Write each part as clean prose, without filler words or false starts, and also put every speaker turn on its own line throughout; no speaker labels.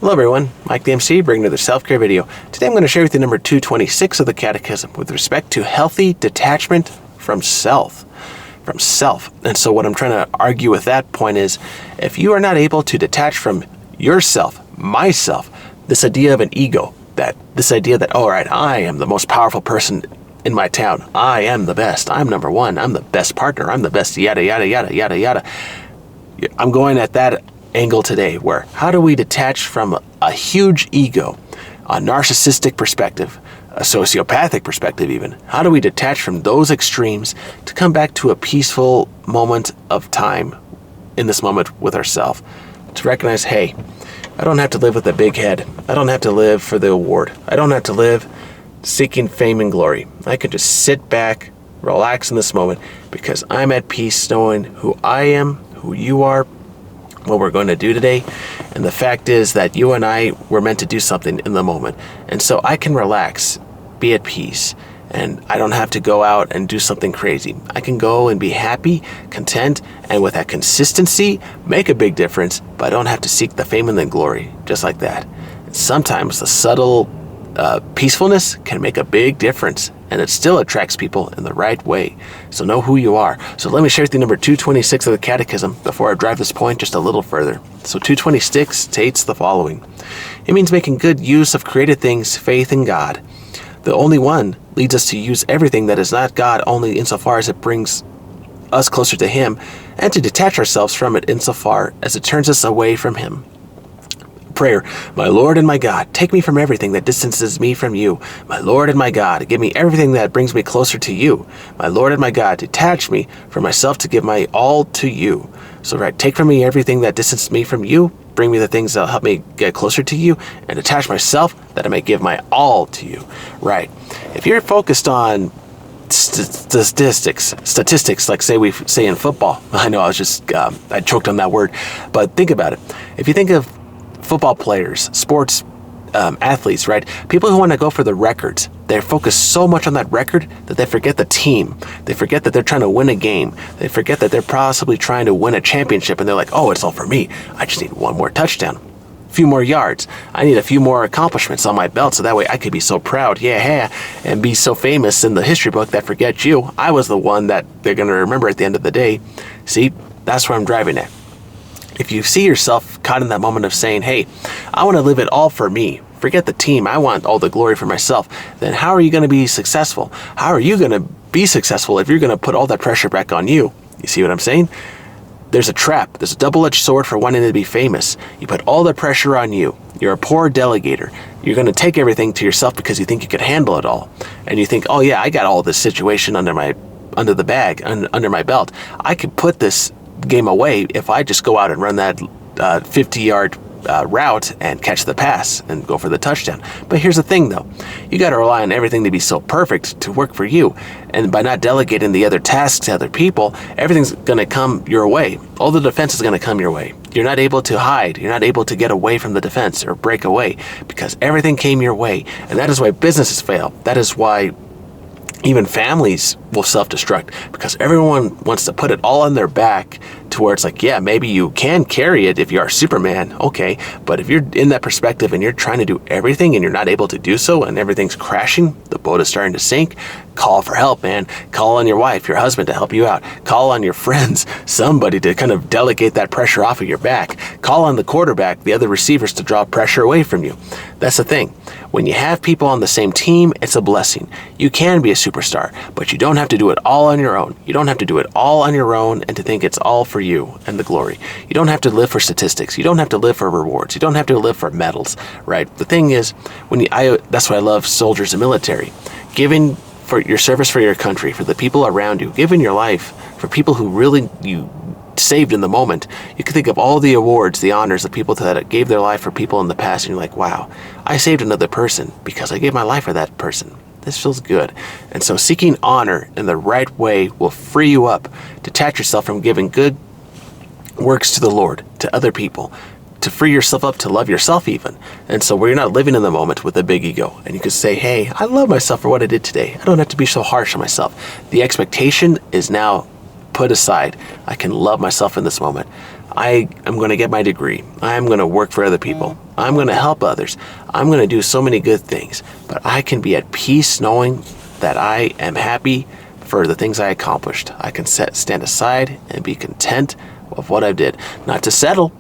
Hello everyone, Mike the MC bringing another self-care video. Today I'm going to share with you number 226 of the Catechism with respect to healthy detachment from self. And so what I'm trying to argue with that point is, if you are not able to detach from yourself, myself, this idea of an ego, this idea that, all right, I am the most powerful person in my town. I am the best. I'm number one. I'm the best partner. I'm the best yada, yada, yada, yada, yada. I'm going at that angle today, where how do we detach from a huge ego, a narcissistic perspective, a sociopathic perspective even? How do we detach from those extremes to come back to a peaceful moment of time in this moment with ourselves? To recognize, hey, I don't have to live with a big head. I don't have to live for the award. I don't have to live seeking fame and glory. I can just sit back, relax in this moment, because I'm at peace knowing who I am, who you are, what we're going to do today. And the fact is that you and I were meant to do something in the moment. And so I can relax, be at peace, and I don't have to go out and do something crazy. I can go and be happy, content, and with that consistency, make a big difference, but I don't have to seek the fame and the glory, just like that. And sometimes the subtle peacefulness can make a big difference, and it still attracts people in the right way. So know who you are. So let me share with you number 226 of the Catechism before I drive this point just a little further. So 226 states the following. It means making good use of created things, faith in God. The only one leads us to use everything that is not God only insofar as it brings us closer to Him, and to detach ourselves from it insofar as it turns us away from Him. Prayer. My Lord and my God, take me from everything that distances me from you. My Lord and my God, give me everything that brings me closer to you. My Lord and my God, detach me from myself to give my all to you. So right, take from me everything that distances me from you, bring me the things that will help me get closer to you, and detach myself that I may give my all to you. Right. If you're focused on statistics, like we say in football, I know I choked on that word, but think about it. If you think of football players, sports athletes, right? People who want to go for the records, they're focused so much on that record that they forget the team. They forget that they're trying to win a game. They forget that they're possibly trying to win a championship, and they're like, oh, it's all for me. I just need one more touchdown, a few more yards. I need a few more accomplishments on my belt, so that way I could be so proud, and be so famous in the history book that forget you. I was the one that they're going to remember at the end of the day. See, that's where I'm driving at. If you see yourself caught in that moment of saying, hey, I want to live it all for me, forget the team, I want all the glory for myself, then how are you going to be successful? How are you going to be successful if you're going to put all that pressure back on you? You see what I'm saying? There's a trap. There's a double-edged sword for wanting to be famous. You put all the pressure on you. You're a poor delegator. You're going to take everything to yourself because you think you can handle it all. And you think, oh yeah, I got all this situation under my belt. I could put this game away if I just go out and run that 50-yard route and catch the pass and go for the touchdown. But here's the thing, though. You got to rely on everything to be so perfect to work for you. And by not delegating the other tasks to other people, everything's going to come your way. All the defense is going to come your way. You're not able to hide. You're not able to get away from the defense or break away because everything came your way. And that is why businesses fail. That is why even families will self-destruct, because everyone wants to put it all on their back to where it's like, yeah, maybe you can carry it if you are Superman, okay, but if you're in that perspective and you're trying to do everything and you're not able to do so and everything's crashing, the boat is starting to sink, call for help, man. Call on your wife, your husband to help you out. Call on your friends, somebody to kind of delegate that pressure off of your back. Call on the quarterback, the other receivers to draw pressure away from you. That's the thing. When you have people on the same team, it's a blessing. You can be a superstar, but you don't have to do it all on your own. You don't have to do it all on your own and to think it's all for you and the glory. You don't have to live for statistics. You don't have to live for rewards. You don't have to live for medals, right? The thing is, that's why I love soldiers and military. Giving for your service for your country, for the people around you, giving your life for people who really you saved in the moment. You can think of all the awards, the honors, the people that gave their life for people in the past, and you're like, wow, I saved another person because I gave my life for that person. This feels good. And so seeking honor in the right way will free you up. Detach yourself from giving good works to the Lord, to other people, to free yourself up to love yourself even. And so where you're not living in the moment with a big ego, and you can say, hey, I love myself for what I did today. I don't have to be so harsh on myself. The expectation is now put aside. I can love myself in this moment. I am going to get my degree. I'm going to work for other people. I'm going to help others. I'm going to do so many good things. But I can be at peace knowing that I am happy for the things I accomplished. I can stand aside and be content of what I did. Not to settle,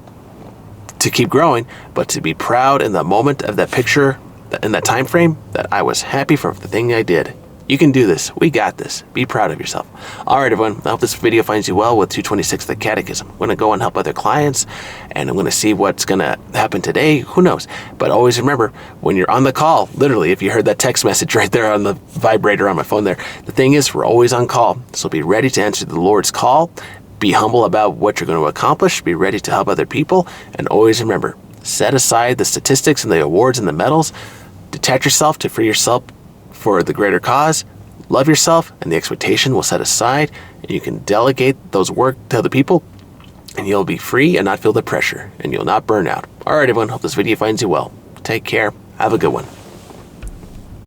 to keep growing, but to be proud in the moment of that picture, in that time frame, that I was happy for the thing I did. You can do this. We got this. Be proud of yourself. All right, everyone. I hope this video finds you well with 226 the Catechism. I'm going to go and help other clients, and I'm going to see what's going to happen today. Who knows? But always remember, when you're on the call, literally, if you heard that text message right there on the vibrator on my phone there, the thing is, we're always on call. So be ready to answer the Lord's call. Be humble about what you're going to accomplish. Be ready to help other people. And always remember, set aside the statistics and the awards and the medals. Detach yourself to free yourself for the greater cause. Love yourself, and the expectation will set aside, and you can delegate those work to other people, and you'll be free and not feel the pressure, and you'll not burn out. All right, everyone. Hope this video finds you well. Take care. Have a good one.